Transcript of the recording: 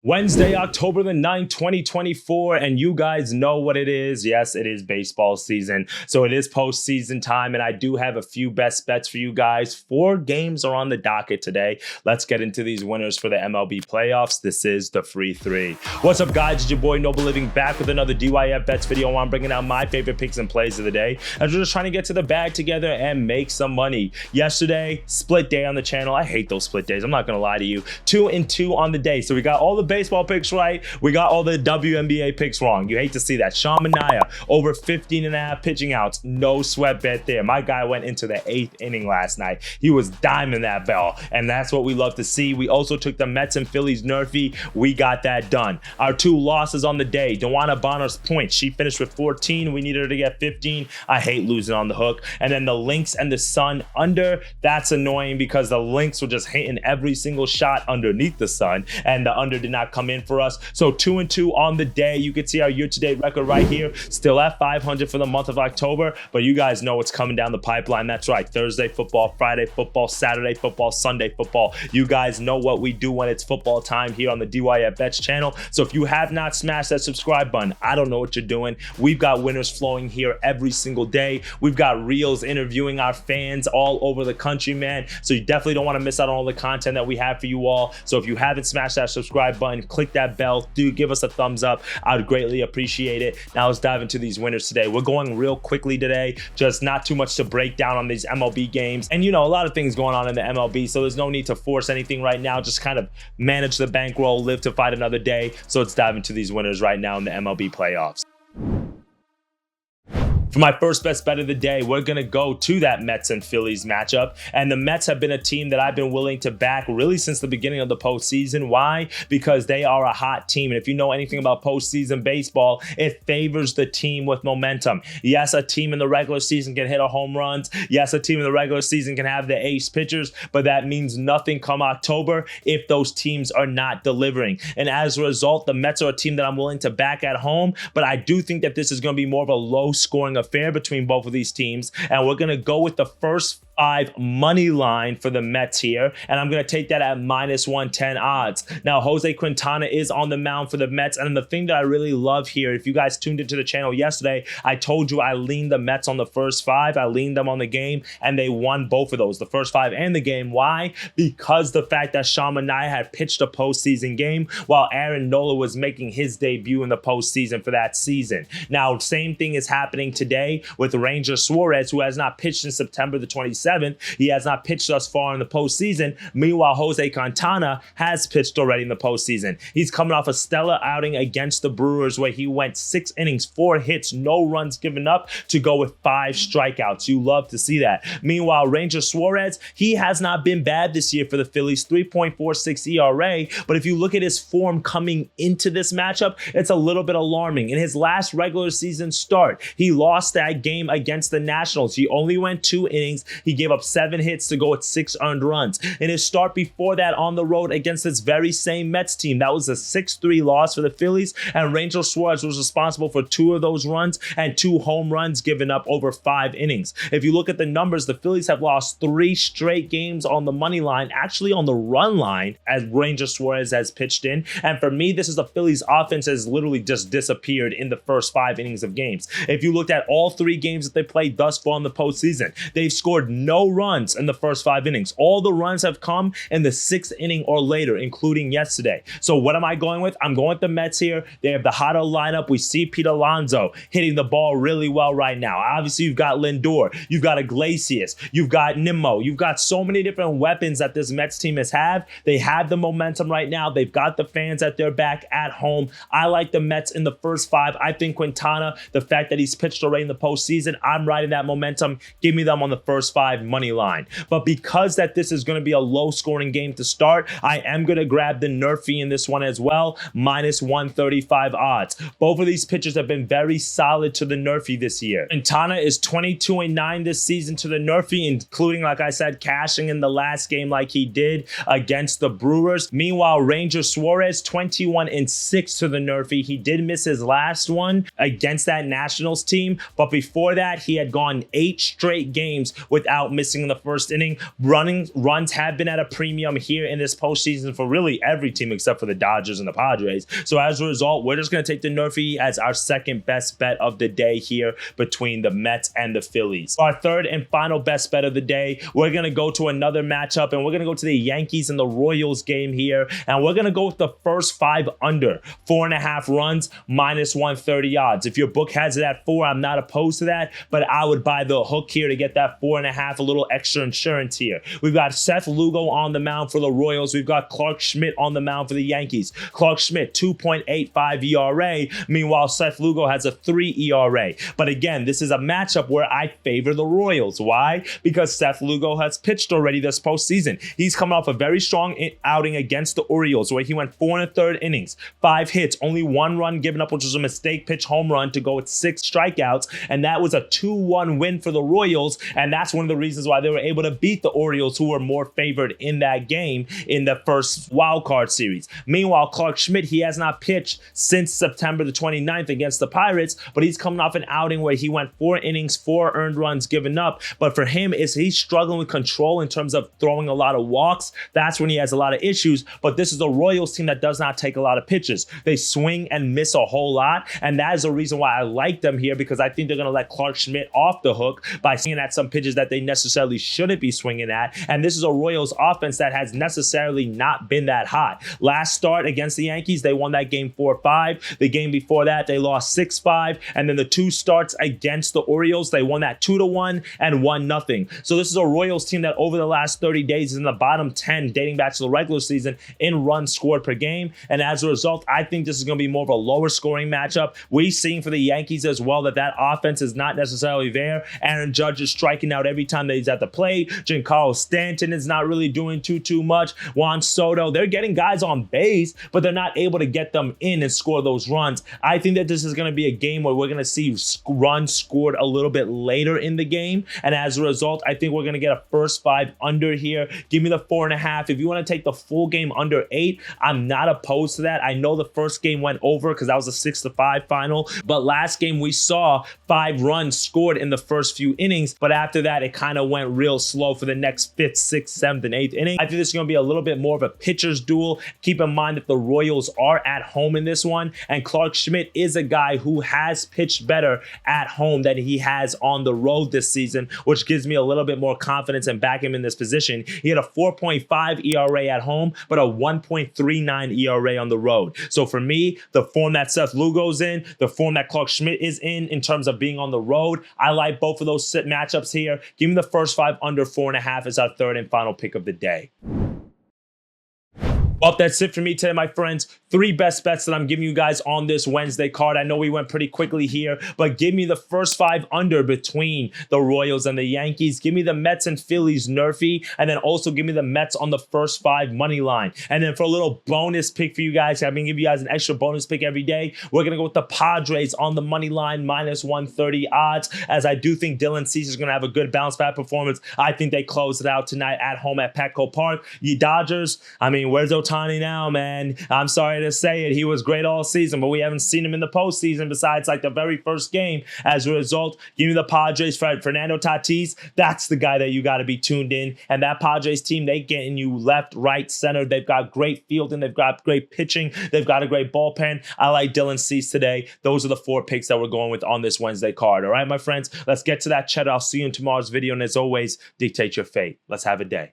Wednesday, October the 9th, 2024, and you guys know what it is. Yes, it is baseball season, so it is postseason time, and I do have a few best bets for you guys. 4 games are on the docket today. Let's get into these winners for the MLB playoffs. This is the Free 3. What's up, guys? It's your boy Noble Living back with another DYF Bets video. I'm bringing out my favorite picks and plays of the day, as we're just trying to get to the bag together and make some money. Yesterday, split day on the channel. I hate those split days. I'm not going to lie to you. 2-2 on the day, so we got all the baseball picks right. We got all the WNBA picks wrong. You hate to see that. Sean Manaea over 15.5 pitching outs. No sweat bet there. My guy went into the 8th inning last night. He was diming that ball, and that's what we love to see. We also took the Mets and Phillies NRFI. We got that done. Our 2 losses on the day. Dewana Bonner's points. She finished with 14. We needed her to get 15. I hate losing on the hook. And then the Lynx and the Sun under. That's annoying because the Lynx were just hitting every single shot underneath the Sun, and the under did not come in for us. So 2-2 on the day. You can see our year-to-date record right here, still at 500 for the month of October, but you guys know what's coming down the pipeline. That's right. Thursday football, Friday football, Saturday football, Sunday football. You guys know what we do when it's football time here on the DYF Bets channel. So if you have not smashed that subscribe button, I don't know what you're doing. We've got winners flowing here every single day. We've got reels interviewing our fans all over the country, man. So you definitely don't want to miss out on all the content that we have for you all. So if you haven't smashed that subscribe button, click that bell, do give us a thumbs up. I would greatly appreciate it. Now let's dive into these winners today. We're going real quickly today, just not too much to break down on these MLB games. And you know, a lot of things going on in the MLB, so there's no need to force anything right now. Just kind of manage the bankroll, live to fight another day. So let's dive into these winners right now in the MLB playoffs. For my first best bet of the day, we're going to go to that Mets and Phillies matchup. And the Mets have been a team that I've been willing to back really since the beginning of the postseason. Why? Because they are a hot team. And if you know anything about postseason baseball, it favors the team with momentum. Yes, a team in the regular season can hit a home runs. Yes, a team in the regular season can have the ace pitchers, but that means nothing come October if those teams are not delivering. And as a result, the Mets are a team that I'm willing to back at home, but I do think that this is going to be more of a low scoring affair between both of these teams, and we're going to go with the first F5 Moneyline for the Mets here, and I'm going to take that at -110 odds. Now, Jose Quintana is on the mound for the Mets, and the thing that I really love here, if you guys tuned into the channel yesterday, I told you I leaned the Mets on the first 5. I leaned them on the game, and they won both of those, the first 5 and the game. Why? Because the fact that Sean Manaea had pitched a postseason game while Aaron Nola was making his debut in the postseason for that season. Now, same thing is happening today with Ranger Suarez, who has not pitched since September the 27th. He has not pitched thus far in the postseason. Meanwhile, Jose Quintana has pitched already in the postseason. He's coming off a stellar outing against the Brewers where he went 6 innings, 4 hits, no runs given up to go with 5 strikeouts. You love to see that. Meanwhile, Ranger Suarez, he has not been bad this year for the Phillies, 3.46 ERA. But if you look at his form coming into this matchup, it's a little bit alarming. In his last regular season start, he lost that game against the Nationals. He only went 2 innings. He gave up 7 hits to go with 6 earned runs. In his start before that on the road against this very same Mets team, that was a 6-3 loss for the Phillies, and Ranger Suarez was responsible for 2 of those runs and 2 home runs given up over 5 innings. If you look at the numbers, the Phillies have lost 3 straight games on the money line, actually on the run line, as Ranger Suarez has pitched in. And for me, this is the Phillies offense has literally just disappeared in the first 5 innings of games. If you looked at all 3 games that they played thus far in the postseason, they've scored no runs in the first 5 innings. All the runs have come in the 6th inning or later, including yesterday. So what am I going with? I'm going with the Mets here. They have the hotter lineup. We see Pete Alonso hitting the ball really well right now. Obviously, you've got Lindor, you've got Iglesias, you've got Nimmo, you've got so many different weapons that this Mets team has had. They have the momentum right now. They've got the fans at their back at home. I like the Mets in the first 5. I think Quintana, the fact that he's pitched already in the postseason, I'm riding that momentum. Give me them on the first 5 money line. But because that this is going to be a low scoring game to start, I am going to grab the NRFI in this one as well, -135 odds. Both of these pitchers have been very solid to the NRFI this year. Quintana is 22-9 this season to the NRFI, including, like I said, cashing in the last game like he did against the Brewers. Meanwhile, Ranger Suarez, 21-6 to the NRFI. He did miss his last one against that Nationals team, but before that, he had gone 8 straight games without out missing in the first inning. Runs have been at a premium here in this postseason for really every team except for the Dodgers and the Padres. So as a result, we're just going to take the NRFI as our second best bet of the day here between the Mets and the Phillies. Our third and final best bet of the day, we're going to go to another matchup, and we're going to go to the Yankees and the Royals game here, and we're going to go with the first 5 under 4.5 runs minus 130 odds. If your book has it at 4, I'm not opposed to that, but I would buy the hook here to get that 4.5, a little extra insurance here. We've got Seth Lugo on the mound for the Royals. We've got Clark Schmidt on the mound for the Yankees. Clark Schmidt, 2.85 ERA. Meanwhile, Seth Lugo has a 3 ERA. But again, this is a matchup where I favor the Royals. Why? Because Seth Lugo has pitched already this postseason. He's coming off a very strong outing against the Orioles where he went 4 1/3 innings, 5 hits, only 1 run given up, which was a mistake pitch home run to go with 6 strikeouts. And that was a 2-1 win for the Royals. And that's one of the reasons why they were able to beat the Orioles, who were more favored in that game in the first wild card series. Meanwhile, Clark Schmidt, he has not pitched since September the 29th against the Pirates, but he's coming off an outing where he went 4 innings, 4 earned runs given up. But for him, he's struggling with control in terms of throwing a lot of walks. That's when he has a lot of issues. But this is a Royals team that does not take a lot of pitches. They swing and miss a whole lot. And that is the reason why I like them here, because I think they're going to let Clark Schmidt off the hook by swinging at some pitches that they necessarily shouldn't be swinging at. And this is a Royals offense that has necessarily not been that hot. Last start against the Yankees, they won that game 4-5. The game before that, they lost 6-5. And then the 2 starts against the Orioles, they won that 2-1 and 1-0. So this is a Royals team that over the last 30 days is in the bottom 10 dating back to the regular season in runs scored per game. And as a result, I think this is going to be more of a lower scoring matchup. We've seen for the Yankees as well that offense is not necessarily there. Aaron Judge is striking out every time that he's at the plate. Giancarlo Stanton is not really doing too much. Juan Soto, they're getting guys on base, but they're not able to get them in and score those runs. I think that this is going to be a game where we're going to see runs scored a little bit later in the game. And as a result, I think we're going to get a first 5 under here. Give me the 4.5. If you want to take the full game under 8, I'm not opposed to that. I know the first game went over because that was a 6-5 final. But last game we saw 5 runs scored in the first few innings. But after that, it kind of went real slow for the next 5th, 6th, 7th, and 8th inning. I think this is going to be a little bit more of a pitcher's duel. Keep in mind that the Royals are at home in this one. And Clark Schmidt is a guy who has pitched better at home than he has on the road this season, which gives me a little bit more confidence and back him in this position. He had a 4.5 ERA at home, but a 1.39 ERA on the road. So for me, the form that Seth Lugo's in, the form that Clark Schmidt is in terms of being on the road, I like both of those matchups here. Give me the first 5 under 4.5 as our third and final pick of the day. Well, that's it for me today, my friends. 3 best bets that I'm giving you guys on this Wednesday card. I know we went pretty quickly here, but give me the first 5 under between the Royals and the Yankees. Give me the Mets and Phillies NRFI, and then also give me the Mets on the first 5 money line. And then for a little bonus pick for you guys, I've been giving you guys an extra bonus pick every day. We're going to go with the Padres on the money line minus 130 odds, as I do think Dylan Cease is going to have a good bounce back performance. I think they close it out tonight at home at Petco Park. You Dodgers, I mean, where's Ohtani now, man? I'm sorry to say it. He was great all season, but we haven't seen him in the postseason besides like the very first game. As a result, give me the Padres. Fernando Tatis, that's the guy that you got to be tuned in. And that Padres team, they getting you left, right, center. They've got great fielding. They've got great pitching. They've got a great bullpen. I like Dylan Cease today. Those are the 4 picks that we're going with on this Wednesday card. All right, my friends, let's get to that chat. I'll see you in tomorrow's video. And as always, dictate your fate. Let's have a day.